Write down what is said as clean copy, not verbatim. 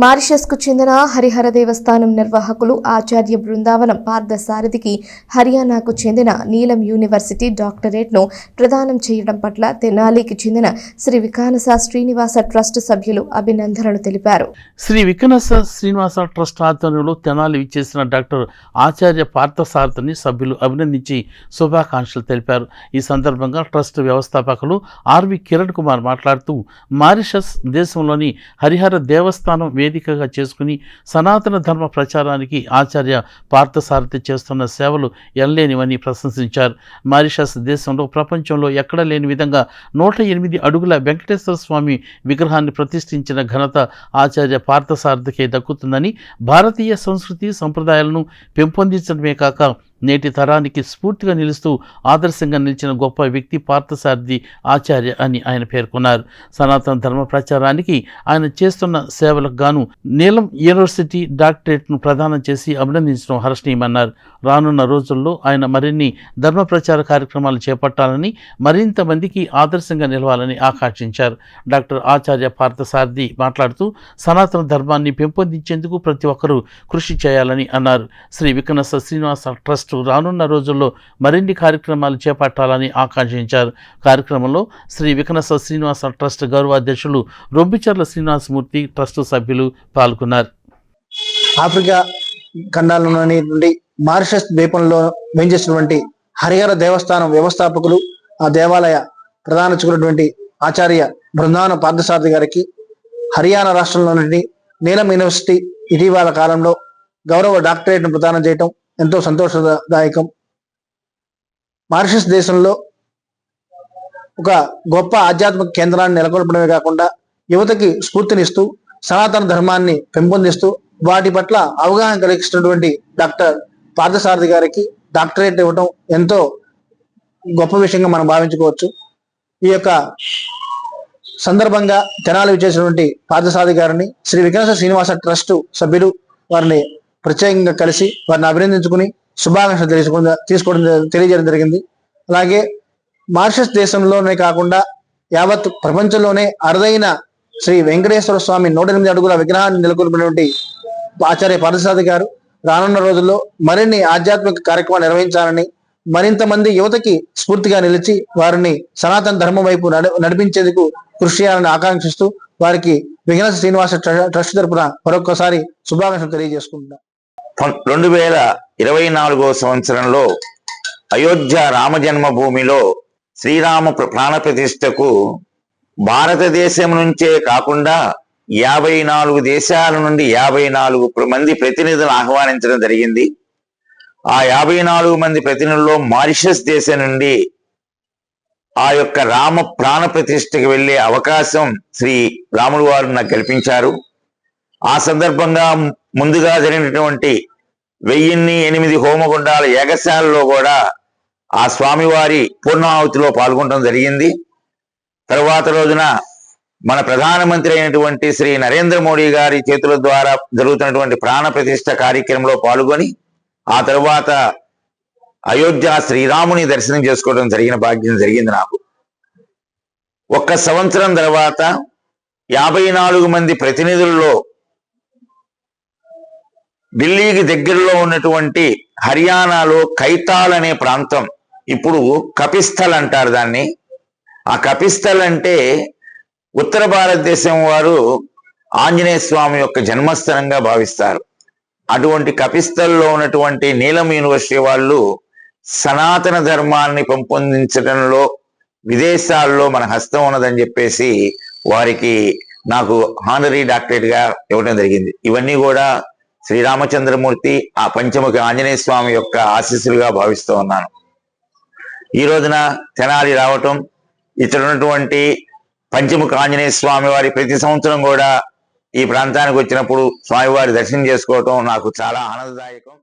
మారిషస్కు చెందిన హరిహర దేవస్థానం నిర్వాహకులు ఆచార్య బృందావనం పార్థసారథికి హర్యానాకు చెందిన నీలం యూనివర్సిటీ డాక్టరేట్ను ప్రదానం చేయడం పట్ల తెనాలికి చెందిన శ్రీ వికానస శ్రీనివాస ట్రస్ట్ సభ్యులు అభినందనలు తెలిపారు. శ్రీ వికానస శ్రీనివాస ట్రస్ట్ ఆధ్వర్యంలో తెనాలి విచ్చేసిన డాక్టర్ ఆచార్య పార్థసారథిని సభ్యులు అభినందించి శుభాకాంక్షలు తెలిపారు. ఈ సందర్భంగా ట్రస్ట్ వ్యవస్థాపకులు ఆర్వి కిరణ్ కుమార్ మాట్లాడుతూ మారిషస్ దేశంలోని హరిహర దేవస్థానం వేదికగా చేసుకుని సనాతన ధర్మ ప్రచారానికి ఆచార్య పార్థసారథి చేస్తున్న సేవలు ఎనలేనివని ప్రశంసించారు. మారిషస్ దేశంలో ప్రపంచంలో ఎక్కడ లేని విధంగా 108 అడుగుల వెంకటేశ్వర స్వామి విగ్రహాన్ని ప్రతిష్ఠించిన ఘనత ఆచార్య పార్థసారథికే దక్కుతుందని, భారతీయ సంస్కృతి సంప్రదాయాలను పెంపొందించడమే కాక నేటి తరానికి స్ఫూర్తిగా నిలుస్తూ ఆదర్శంగా నిలిచిన గొప్ప వ్యక్తి పార్థసారథి ఆచార్య అని ఆయన పేర్కొన్నారు. సనాతన ధర్మ ప్రచారానికి ఆయన చేస్తున్న సేవలకు గాను నీలం యూనివర్సిటీ డాక్టరేట్ను ప్రదానం చేసి అభినందించడం హర్షణీయమన్నారు. రానున్న రోజుల్లో ఆయన మరిన్ని ధర్మ ప్రచార కార్యక్రమాలు చేపట్టాలని, మరింత మందికి ఆదర్శంగా నిలవాలని ఆకాంక్షించారు. డాక్టర్ ఆచార్య పార్థసారథి మాట్లాడుతూ సనాతన ధర్మాన్ని పెంపొందించేందుకు ప్రతి ఒక్కరూ కృషి చేయాలని అన్నారు. శ్రీ వికానస శ్రీనివాస ట్రస్ట్ రానున్న రోజుల్లో మరిన్ని కార్యక్రమాలు చేపట్టాలని ఆకాంక్షించారు. కార్యక్రమంలో శ్రీ వికానస శ్రీనివాస ట్రస్ట్ గౌరవాధ్యక్షులు రొంబిచర్ల శ్రీనివాసమూర్తి, ట్రస్ట్ సభ్యులు పాల్గొన్నారు. ఆఫ్రికా ఖండాలలోని నుండి మారిషస్ ద్వీపంలో వేయించేసినటువంటి హరిహర దేవస్థానం వ్యవస్థాపకులు, ఆ దేవాలయ ప్రధాన అర్చకులైనటువంటి ఆచార్య బృందావనం పార్థసారథి గారికి హర్యానా రాష్ట్రంలో నుండి నీలం యూనివర్సిటీ ఇటీవల కాలంలో గౌరవ డాక్టరేట్ను ప్రదానం చేయటం ఎంతో సంతోషదాయకం. మారిషస్ దేశంలో ఒక గొప్ప ఆధ్యాత్మిక కేంద్రాన్ని నెలకొల్పడమే కాకుండా యువతకి స్ఫూర్తినిస్తూ సనాతన ధర్మాన్ని పెంపొందిస్తూ వాటి పట్ల అవగాహన కలిగిస్తున్నటువంటి డాక్టర్ పార్థసారథి గారికి డాక్టరేట్ ఇవ్వటం ఎంతో గొప్ప విషయంగా మనం భావించుకోవచ్చు. ఈ యొక్క సందర్భంగా తెనాలి విచ్చేసినటువంటి పార్థసారథి గారిని శ్రీ వికానస శ్రీనివాస ట్రస్ట్ సభ్యులు వారిని ప్రత్యేకంగా కలిసి వారిని అభినందించుకుని శుభాకాంక్షలు తెలియజేయడం జరిగింది. అలాగే మారిషస్ దేశంలోనే కాకుండా యావత్ ప్రపంచంలోనే అరుదైన శ్రీ వెంకటేశ్వర స్వామి 108 అడుగుల విగ్రహాన్ని నెలకొల్పినటువంటి ఆచార్య పార్థసారథి గారు రానున్న రోజుల్లో మరిన్ని ఆధ్యాత్మిక కార్యక్రమాలు నిర్వహించాలని, మరింత మంది యువతకి స్ఫూర్తిగా నిలిచి వారిని సనాతన ధర్మం వైపు నడిపించేందుకు కృషి చేయాలని ఆకాంక్షిస్తూ వారికి వికానస శ్రీనివాస ట్రస్ట్ తరపున మరొకసారి శుభాకాంక్షలు తెలియజేసుకుంటున్నాం. 2024 సంవత్సరంలో అయోధ్య రామ జన్మభూమిలో శ్రీరామ ప్రాణ ప్రతిష్టకు భారతదేశం నుంచే కాకుండా 54 దేశాల నుండి 54 మంది ప్రతినిధులను ఆహ్వానించడం జరిగింది. ఆ 54 మంది ప్రతినిధుల్లో మారిషస్ దేశం నుండి ఆ యొక్క రామ ప్రాణ ప్రతిష్టకు వెళ్లే అవకాశం శ్రీ రాములు వారు నాకు కల్పించారు. ఆ సందర్భంగా ముందుగా జరిగినటువంటి 1008 హోమగుండాల యాగశాలలో కూడా ఆ స్వామివారి పూర్ణాహుతిలో పాల్గొనడం జరిగింది. తరువాత రోజున మన ప్రధానమంత్రి అయినటువంటి శ్రీ నరేంద్ర మోడీ గారి చేతుల ద్వారా జరుగుతున్నటువంటి ప్రాణ ప్రతిష్ఠ కార్యక్రమంలో పాల్గొని ఆ తరువాత అయోధ్య శ్రీరాముని దర్శనం చేసుకోవడం భాగ్యం జరిగింది నాకు. ఒక్క సంవత్సరం తర్వాత 54 మంది ప్రతినిధుల్లో ఢిల్లీకి దగ్గరలో ఉన్నటువంటి హర్యానాలో కైతాల్ అనే ప్రాంతం, ఇప్పుడు కపిస్థల్ అంటారు దాన్ని. ఆ కపిస్థల్ అంటే ఉత్తర భారతదేశం వారు ఆంజనేయ స్వామి యొక్క జన్మస్థలంగా భావిస్తారు. అటువంటి కపిస్థల్లో ఉన్నటువంటి నీలం యూనివర్సిటీ వాళ్ళు సనాతన ధర్మాన్ని పెంపొందించడంలో విదేశాల్లో మన హస్తం ఉన్నదని చెప్పేసి వారికి నాకు హానరీ డాక్టరేట్ గా ఇవ్వడం జరిగింది. ఇవన్నీ కూడా శ్రీరామచంద్రమూర్తి ఆ పంచముఖ ఆంజనేయ స్వామి యొక్క ఆశీస్సులుగా భావిస్తూ ఉన్నాను. ఈ రోజున తెనాలి రావటం, ఇక్కడ ఉన్నటువంటి పంచముఖ ఆంజనేయ స్వామి వారి ప్రతి సంవత్సరం కూడా ఈ ప్రాంతానికి వచ్చినప్పుడు స్వామివారి దర్శనం చేసుకోవటం నాకు చాలా ఆనందదాయకం.